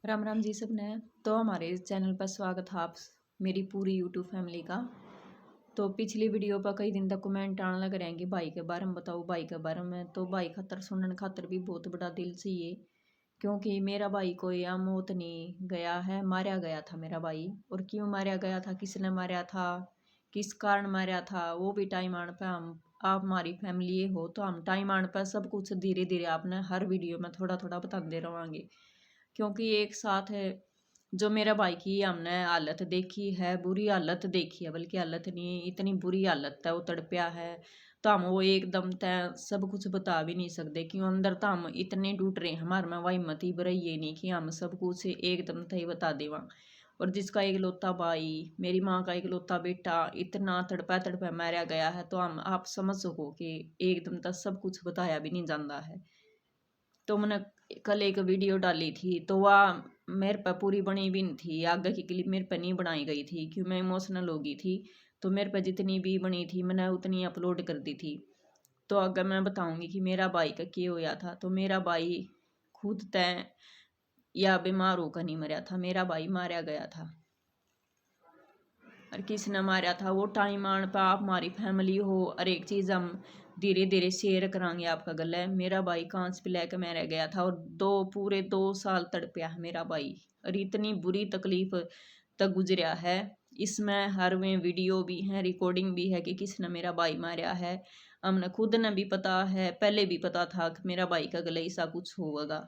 राम राम जी सब ने। तो हमारे इस चैनल पर स्वागत है आप मेरी पूरी यूट्यूब फैमिली का। तो पिछली वीडियो पर कई दिन तक कमेंट आने लग रहे हैं कि भाई के बारे में बताओ, भाई के बारे में। तो भाई खातर सुनने खातर भी बहुत बड़ा दिल चाहिए, क्योंकि मेरा भाई कोई या मौत नहीं गया है, मारा गया था मेरा भाई। और क्यों मारा गया था, किसने मारा था, किस कारण मारा था, वो भी टाइम आने पर हम आप हमारी फैमिली हो तो हम टाइम आने पर सब कुछ धीरे धीरे आपने हर वीडियो में थोड़ा थोड़ा बताते रहेंगे। क्योंकि एक साथ है जो मेरा भाई की हमने हालत देखी है, बुरी हालत देखी है, बल्कि हालत नहीं, इतनी बुरी हालत है, वो तड़पया है। तो हम वो एकदम तय सब कुछ बता भी नहीं सकते, क्यों अंदर तो हम इतने टूट रहे हैं, हमारे में वही हिम्मत ही रही ये नहीं कि हम सब कुछ एकदम तय बता देवा। और जिसका इकलौता भाई, मेरी माँ का इकलौता बेटा इतना तड़पा तड़पा मारा गया है, तो हम आप समझ सको कि एकदम तक सब कुछ बताया भी नहीं जाता है। तो मैंने कल एक वीडियो डाली थी, तो वह मेरे पे पूरी बनी भी नहीं थी, आगे की क्लिप मेरे पे नहीं बनाई गई थी, क्यों मैं इमोशनल हो गई थी। तो मेरे पे जितनी भी बनी थी मैंने उतनी अपलोड कर दी थी। तो अगर मैं बताऊंगी कि मेरा भाई का क्या होया था, तो मेरा भाई खुद तय या बीमार होकर नहीं मरा था, मेरा भाई मारा गया था। और किसने मारा था वो टाइम आने पर आप हमारी फैमिली हो, और एक चीज़ हम धीरे धीरे शेयर करांगे आपका गला है। मेरा भाई कांच पे लेकर मैं रह गया था, और पूरे 2 साल तड़पया है मेरा भाई, और इतनी बुरी तकलीफ तक गुजरा है। इसमें हर में वीडियो भी है, रिकॉर्डिंग भी है कि किसने मेरा भाई मारा है। हमने खुद ने भी पता है, पहले भी पता था कि मेरा भाई का गला ऐसा कुछ होगा।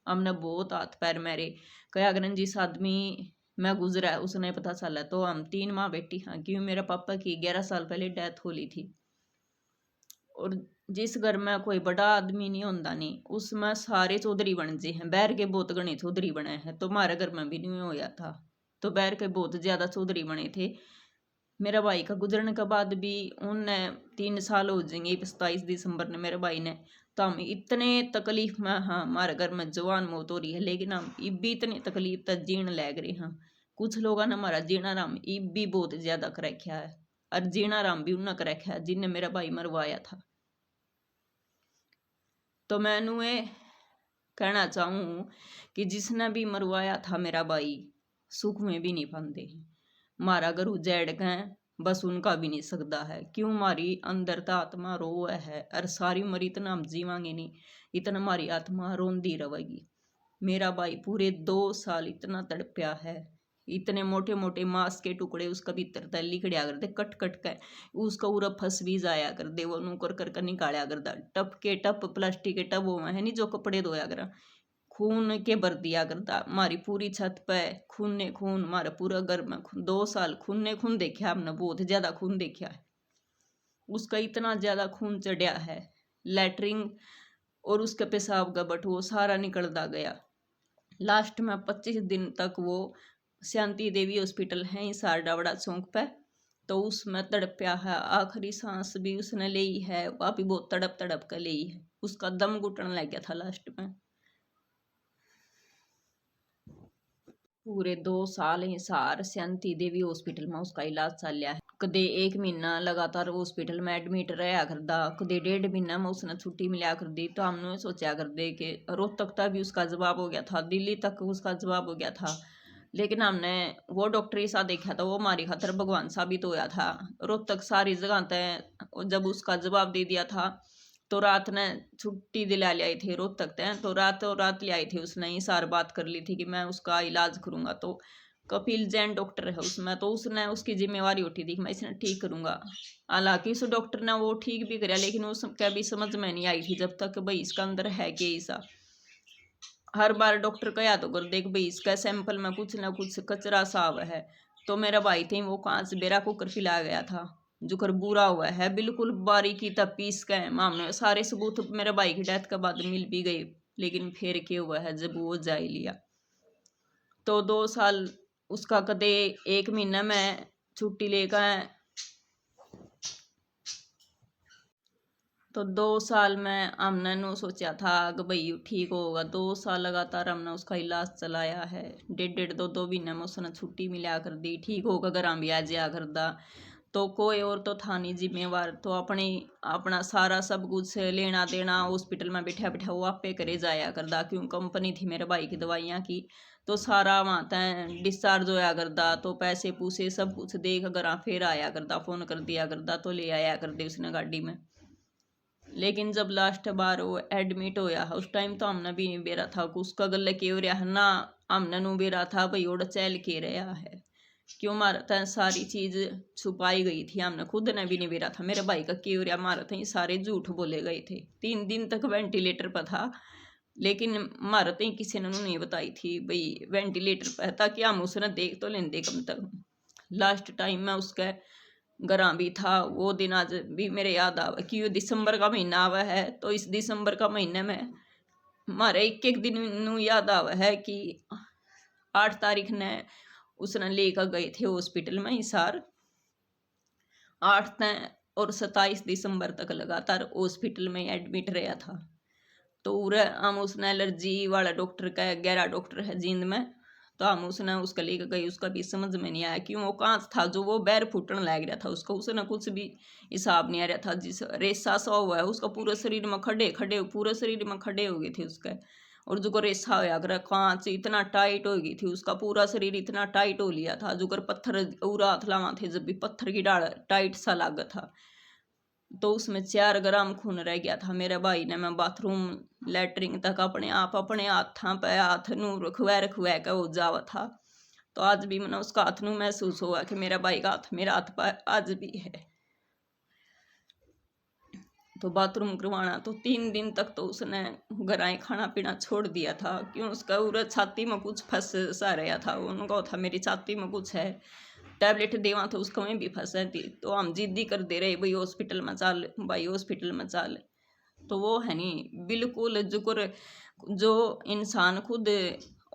हमने बहुत हाथ पैर मारे, कया अगर जिस आदमी मैं गुजरा है उसने पता चला। तो हम 3 माँ बेटी हाँ, क्यों मेरा पापा की 11 साल पहले डेथ हो ली थी। और जिस घर में कोई बड़ा आदमी नहीं होता नहीं, उसमें सारे चौधरी बन जे हैं, बैर के बहुत गणे चौधरी बने हैं। तो हमारे घर में भी नहीं होया था, तो बैर के बहुत ज्यादा चौधरी बने थे। मेरा भाई का गुजरने के बाद भी उनने 3 साल हो जाएंगे 27 दिसंबर ने मेरे भाई ने। तो हम इतने तकलीफ में, हाँ हमारे घर में जवान मौत हो रही है, लेकिन हम इब भी इतनी तकलीफ तक जीण लग रहे हैं। कुछ लोगों ने हमारा जीना राम इब भी बहुत ज्यादा कर रखा है, और जीना राम भी उन्हें कर रखा है जिनने मेरा भाई मरवाया था। तो मैनू ये कहना चाहूँ कि जिसने भी मरवाया था मेरा भाई, सुख में भी नहीं पाते। मारा घर उजैड़ गए, बस उनका भी नहीं सकता है, क्यों हमारी अंदर तो आत्मा रोए है, और सारी उम्र इतना हम जीवांगे नहीं, इतना हमारी आत्मा रोंदी रहेगी। मेरा भाई पूरे 2 साल इतना तड़पया है, इतने मोटे मोटे मांस के टुकड़े उसका भीतर तली खड़िया कर दे, कट कट कर उसका पूरा फंस भी जाया कर दे, वो नूकर कर निकाला करता, टप के टप प्लास्टिक के टब वो है नहीं जो कपड़े धोया कर, खून के भर दिया करता। हमारी पूरी छत पे खून ने खून, हमारा पूरा घर में 2 साल खून ने खून देखा हमने, बहुत ज्यादा खून देखा है। उसका इतना ज्यादा खून चढ़िया है, लैटरिन और उसके पेशाब का बट वो सारा निकलता गया। लास्ट में 25 दिन तक वो शांति देवी हॉस्पिटल है हिसार डावड़ा चौक पे, तो उसमें तड़पया है, आखिरी सांस भी उसने ली है, वह भी बहुत तड़प तड़प कर ली है, उसका दम घुटने लग गया था लास्ट में। पूरे 2 साल हिसार शांति देवी हॉस्पिटल में उसका इलाज चल रहा है। कदे 1 महीना लगातार हॉस्पिटल में एडमिट रहा करदा, कदे 1.5 महीना में उसने छुट्टी मिला कर दी। तो हमने सोचा कर दे कि रोहतक तक भी उसका जवाब हो गया था, दिल्ली तक उसका जवाब हो गया था, लेकिन हमने वो डॉक्टर ऐसा देखा था, वो हमारी खातर भगवान साबित होया था। रोहतक सारी जगह तय जब उसका जवाब दे दिया था, तो रात ने छुट्टी दिला ली आई थी रोहतक तक, तो रात ले आई थी, उसने ही सार बात कर ली थी कि मैं उसका इलाज करूंगा। तो कपिल जैन डॉक्टर है उसमें, तो उसने उसकी जिम्मेवारी उठी थी कि मैं इसे ठीक करूंगा। हालांकि उस डॉक्टर ने वो ठीक भी कराया, लेकिन उसका भी समझ में नहीं आई थी जब तक भाई इसका अंदर है कि ऐसा। हर बार डॉक्टर कहा तो कर देख भाई इसका सैंपल में कुछ ना कुछ कचरा साफ है। तो मेरा भाई थे वो कांच बेरा कुकर पिलाया गया था, जो कर बुरा हुआ है बिल्कुल बारीकी तक पीस के मामले सारे सबूत मेरे भाई की डेथ के बाद मिल भी गए। लेकिन फिर क्या हुआ है जब वो जा ही लिया। तो 2 साल उसका कदे 1 महीना में छुट्टी लेकर, तो 2 साल में हमने नो सोचा था कि भाई ठीक होगा। 2 साल लगातार हमने उसका इलाज चलाया है, 1.5 1.5 2 2 महीने में उसने छुट्टी मिला कर दी, ठीक होगा घर हम भी आ जाया करदा। तो कोई और तो था नहीं जिम्मेवार, तो अपना सारा सब कुछ लेना देना हॉस्पिटल में बैठा बैठा वो आपे करे जाया करदा, क्यों कंपनी थी मेरे भाई की दवाइयाँ की, तो सारा वहाँ तय डिस्चार्ज होया करदा, तो पैसे पूसे सब कुछ देख घर फिर आया करदा, फोन कर दिया करदा तो ले आया कर दे उसने गाड़ी में। लेकिन जब लास्ट बार वो एडमिट होया उस टाइम तो हमने भी नहीं बेरा था कि उसका गले के हो रहा है ना, हमने नू बेरा था भाई ओड चैल के रहा है, क्यों मारा था सारी चीज छुपाई गई थी, हमने खुद ने भी नहीं बेरा था मेरे भाई का के हो रहा मारा था, सारे झूठ बोले गए थे। 3 दिन तक वेंटिलेटर पर था, लेकिन मारा तो किसी ने नहीं बताई थी भाई वेंटिलेटर पर, ताकि हम उसने देख तो लेंदे कम तक। लास्ट टाइम में उसका घरा भी था वो दिन आज भी मेरे याद आवे कि वो दिसंबर का महीना आवा है, तो इस दिसंबर का महीने में हमारे एक एक दिन नू याद आवा है कि 8 तारीख ने उसने लेकर गए थे हॉस्पिटल में हिसार, 8 तक और 27 दिसंबर तक लगातार हॉस्पिटल में एडमिट रहा था। तो हम उसने एलर्जी वाला डॉक्टर का 11 डॉक्टर है जींद में, तो हम उसने उसका लेकर गई, उसका भी समझ में नहीं आया क्यों वो कहाँ था, जो वो बैर फूटने लग रहा था उसका, उसने कुछ भी हिसाब नहीं आ रहा था, जिस रेसा सा हुआ है उसका पूरे शरीर में खड़े खड़े पूरे शरीर में खड़े हो गए थे उसके, और जो रेसा होया कर कांच इतना टाइट हो गई थी उसका पूरा शरीर इतना टाइट हो लिया था, जो पत्थर उरा हथलावा थे जब भी पत्थर की डाल टाइट सा लागा था, तो उसमें 4 ग्राम खून रह गया था। मेरे भाई ने मैं बाथरूम लैटरिन तक अपने हाथां पे हाथ नू रखवा के हो जावा था, तो आज भी मैंने उसका हाथ नू महसूस हुआ कि मेरा भाई का हाथ मेरा हाथ पर आज भी है। तो बाथरूम करवाना तो 3 दिन तक तो उसने घर आए खाना पीना छोड़ दिया था, क्यों उसका उरा छाती में कुछ फंस सा रहा था, उनको था मेरी छाती में कुछ है, टैबलेट देवा तो उसको में भी फंसा थी, तो हम जिद्दी कर दे रहे भाई हॉस्पिटल में चल भाई हॉस्पिटल में चल, तो वो है नहीं बिल्कुल जो इंसान खुद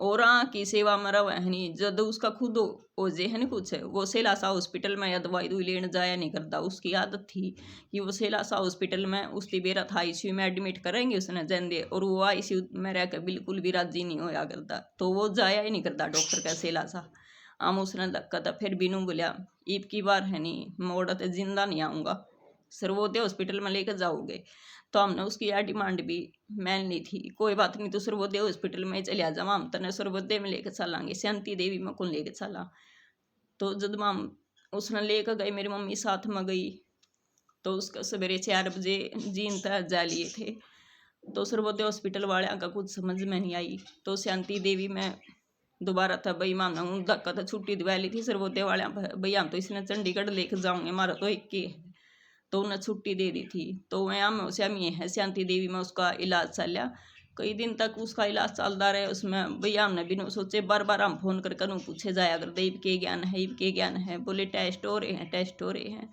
और की सेवा में रहा है नहीं, जब उसका खुद हो जे है नहीं कुछ वो सेलासा हॉस्पिटल में या दवाई दुई लेने जाया नहीं करता, उसकी आदत थी कि वो सेलासा हॉस्पिटल में उसकी बेरा था आईसीयू में एडमिट करेंगे उसने जंदे, और वो आईसीयू में रह कर बिल्कुल भी राजी नहीं होया करता, तो वो जाया ही नहीं करता डॉक्टर का सेलासा। हम उसने धक्का था फिर बिनू बोलिया ईब की बार है नहीं मोड़ा तो जिंदा नहीं आऊँगा, सर्वोदय हॉस्पिटल में लेकर जाओगे, तो हमने उसकी यह डिमांड भी मान ली थी, कोई बात नहीं तो सर्वोदय हॉस्पिटल में चले जाओ, हम तने सर्वोदय में लेकर चलांगे, शांति देवी में कौन लेकर चला। तो जब हम उसने लेकर गई मेरी मम्मी साथ में गई, तो उसका सवेरे 4 बजे जीन तक जा लिए थे, तो सर्वोदय हॉस्पिटल वाले का कुछ समझ में नहीं आई, तो शांति देवी में दोबारा था भाई मामला धक्का था छुट्टी दिवा ली थी सर्वोदय वाले भाई हम तो इसने चंडीगढ़ लेकर जाऊंगे हमारा तो एक ही, तो उन्हें छुट्टी दे दी थी, तो वहाँ में श्यामी है शांति देवी में उसका इलाज चलिया, कई दिन तक उसका इलाज चलता रहे, उसमें भैया हमने बिना सोचे बार हम फोन कर पूछे जाया कर ईब के ज्ञान है ईब के ज्ञान है, बोले टेस्ट हो रहे हैं टेस्ट हो रहे हैं।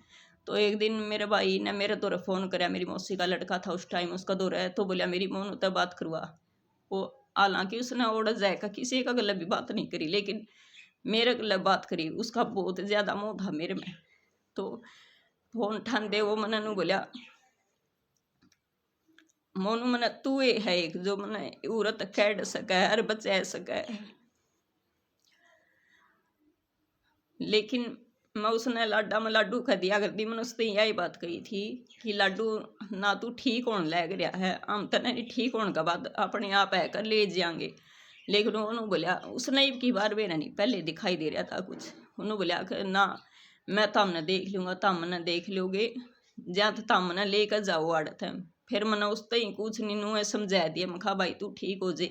तो एक दिन मेरे भाई ने मेरे दौरे फ़ोन कराया, मेरी मौसी का लड़का था उस टाइम उसका दौरा है, तो बोलिया मेरी मोन उतर बात करवा, वो हालांकि उसने ओढ़ जाएगा किसी का गलत भी बात नहीं करी, लेकिन मेरे गलत बात करी, उसका बहुत ज़्यादा मोह था मेरे में, तो फोन ठान दे वो मैंने नू बोलिया मोनू मैंने तू है एक जो मैंने औरत कैड सके हर बचा सके, लेकिन मैं उसने लाडा में लाडू खा दिया करती, मैंने उससे यही बात कही थी कि लाडू ना तू ठीक होने लग रहा है, हम तो नहीं ठीक होने का बाद अपने आप है कर ले जाएंगे, लेकिन उन्होंने बोलिया उसने की बार मेरा नहीं पहले दिखाई दे रहा था कुछ, उन्होंने बोलिया कि ना मैं तमने देख लूँगा तमने देख लोगे जहाँ तो तमने लेकर जाओ आड़त है, फिर मैंने उस ही कुछ नहीं नू समझा दिया, मैं कहा भाई तू ठीक हो जे,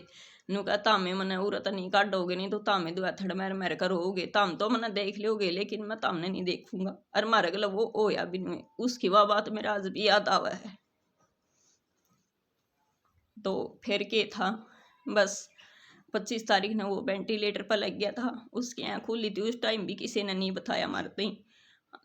नू कहा तामे मैंने उरत नहीं काटोगे नहीं तो तामे दो थड़ मेरे कर होगे तम तो मैंने देख लोगे लेकिन मैं तामने नहीं देखूंगा, और मारे गल वो होया भी नहीं, उसकी वह बात मेरा आज भी याद आवा है। तो फिर के था बस 25 तारीख ने वो वेंटिलेटर पर लग गया था, उसकी आँख खुली थी, उस टाइम भी किसी ने नहीं बताया मारते ही,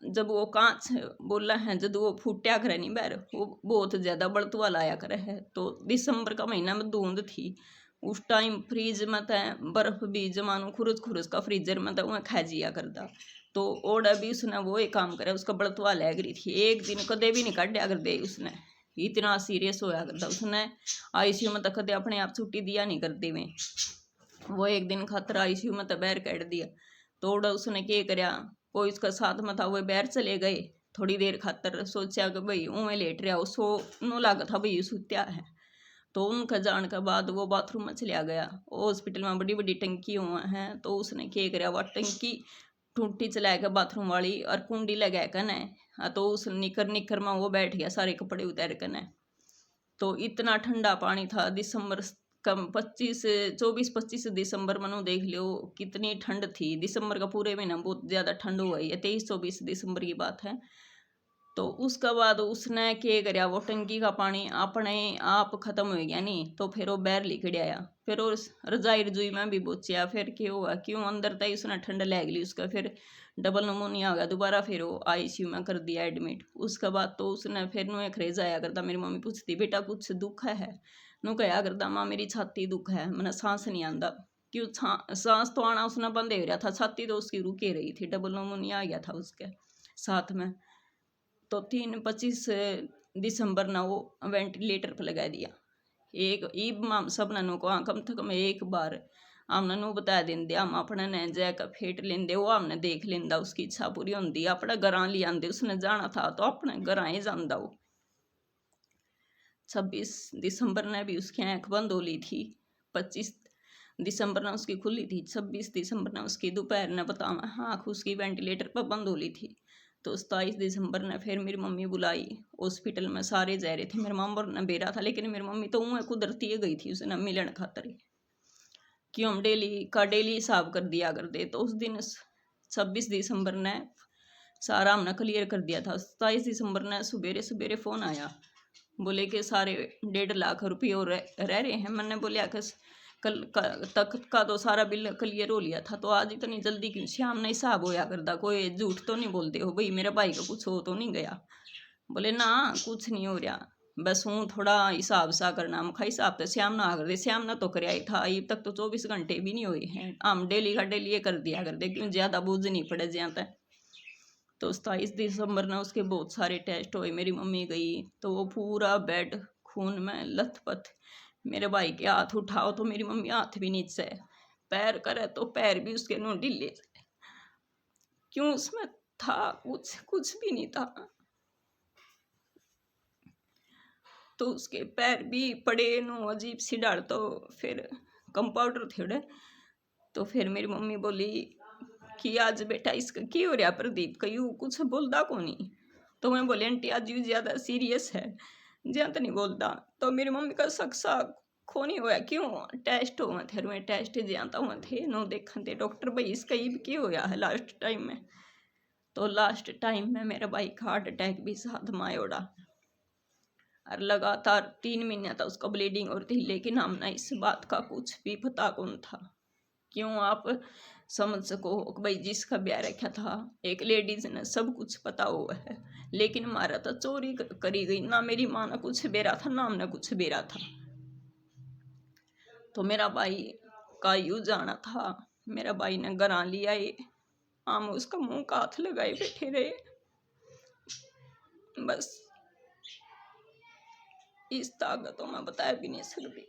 जब वो कांच बोला है जब वो फूटा करे नहीं बैर वो बहुत ज़्यादा बड़तुआ लाया करे है, तो दिसंबर का महीना में धुंध थी, उस टाइम फ्रीज में तो बर्फ भी जमानो खुरज खुरज का फ्रीजर में तो वह खा जिया करता, तो ओड़ा भी उसने वो एक काम करे उसका बड़तुआ लग रही थी, एक दिन कदे भी नहीं काटा कर दे उसने, इतना सीरियस होया करता उसने, आईसीयू में तो कदे अपने आप छुट्टी दिया नहीं करते वो एक दिन खातर आईसीयू में तो बैर काट दिया, तो ओड़ा उसने क्या करया कोई उसका साथ में था, वो बाहर चले गए थोड़ी देर खातर, सोचा कि भाई उमें लेट रहा, सो नो लगा था भाई सुत्या है। तो उनका जान के बाद वो बाथरूम में चलिया गया। हॉस्पिटल में बड़ी बड़ी टंकी हुआ हैं, तो उसने क्या कराया, वह टंकी टूटी चला के बाथरूम वाली और कुंडी लगा कने, तो उस निकर निकर में वो बैठ गया सारे कपड़े उतार कने। तो इतना ठंडा पानी था, दिसंबर कम 24-25 दिसंबर मनो देख लो कितनी ठंड थी। दिसंबर का पूरे महीना बहुत ज़्यादा ठंड हुआ है, 23-24 दिसंबर की बात है। तो उसके बाद उसने क्या कराया, वो टंकी का पानी अपने आप खत्म हो गया नहीं, तो फिर वो बाहर लिखड़ आया। फिर वो रजाई रजुई में भी बोचिया, फिर क्या हुआ क्यों अंदर तक उसने ठंड लग ली उसका, फिर डबल नमोनिया आ गया दोबारा, फिर वो आईसीयू में कर दिया एडमिट। उसके बाद तो उसने फिर नु एक रेज आया करता, मेरी मम्मी पूछती बेटा कुछ दुख है, नु कहा करता माँ मेरी छाती दुख है, मैंने सांस नहीं आंदा। क्यों सांस तो आना उसने बंद हो रहा था, छाती तो उसकी रुके रही थी, डबल नमोनिया आ गया था उसके साथ में। तो 25 दिसंबर ना वो वेंटिलेटर पर लगा दिया। एक ईब माम सब ननू को कम से कम एक बार हमने नू बता देंगे, हम अपने ने जाकर फेट लेंदे, वो हमने देख लेंदा, उसकी इच्छा पूरी होंगी, अपने घर ले आते, उसने जाना था तो अपने घर ही जाता वो। 26 दिसंबर ने भी उसकी आँख बंद हो ली थी, 25 दिसंबर ने उसकी खुली थी, 26 दिसंबर ने उसकी दोपहर ने बतावा आँख उसकी वेंटिलेटर पर बंद हो ली थी। तो 27 दिसंबर ने फिर मेरी मम्मी बुलाई हॉस्पिटल में, सारे जा रहे थे, मेरे मामा ने बेरा था, लेकिन मेरी मम्मी तो वह कुदरती गई थी उसने मिलन खातर, क्यों हम डेली हिसाब कर दिया करते। तो उस दिन 26 दिसंबर ने सारा हमने क्लियर कर दिया था। 27 दिसंबर ने सवेरे सवेरे फ़ोन आया, बोले कि सारे 1.5 लाख रुपये और रह रहे हैं। मैंने बोलिया कि कल तक का तो सारा बिल क्लियर हो लिया था, तो आज इतनी जल्दी क्यों? शाम ने हिसाब होया करता, कोई झूठ तो नहीं बोलते हो भाई, मेरा भाई का कुछ हो तो नहीं गया? बोले ना कुछ नहीं हो रहा, बस हूँ थोड़ा हिसाब सा करना। हम हिसाब तो श्याम ना कर दे, श्याम ना तो कराई था, अब तक तो 24 घंटे भी नहीं हुए हैं, हम डेली का डेली ये कर दिया करते, क्यों ज़्यादा बोझ नहीं पड़े ज्यादा तक। तो 27 दिसंबर ना उसके बहुत सारे टेस्ट हुए, मेरी मम्मी गई तो वो पूरा बेड खून में लथपथ। मेरे भाई के हाथ उठाओ तो मेरी मम्मी हाथ भी नीचे, पैर करे तो पैर भी उसके नो ढीले, क्यों उसमें था कुछ भी नहीं था। तो उसके पैर भी पड़े नो अजीब सी डाल, तो फिर कंपाउंडर थे। तो फिर मेरी मम्मी बोली कि आज बेटा इसका क्या हो रहा प्रदीप, कहीं कुछ बोलता को नहीं? तो मैं बोली आंटी आज यू ज़्यादा सीरियस है, ज्यादा नहीं बोलता। तो मेरी मम्मी का सक्सा खो नहीं होया, क्यों टेस्ट हुए थे, मैं टेस्ट ज्यादा हुए थे नो देखन थे डॉक्टर भाई इसका ये भी क्या होया है लास्ट टाइम में। तो लास्ट टाइम में मेरे भाई का हार्ट अटैक भी साथ में आयोड़ा, और लगातार 3 महीने तक उसका ब्लीडिंग और थी, लेकिन हमने इस बात का कुछ भी पता कौन था। क्यों आप समझ सको भाई, जिसका ब्याह रखा था एक लेडीज ने सब कुछ पता हुआ है, लेकिन हमारा तो चोरी करी गई ना, मेरी माँ ने कुछ बेरा था ना हमने कुछ बेरा था। तो मेरा भाई का यू जाना था, मेरा भाई ने घर लिया, हम उसका मुंह का हाथ लगाए बैठे रहे, बस इस ताकत तो मैं बता भी नहीं सकती।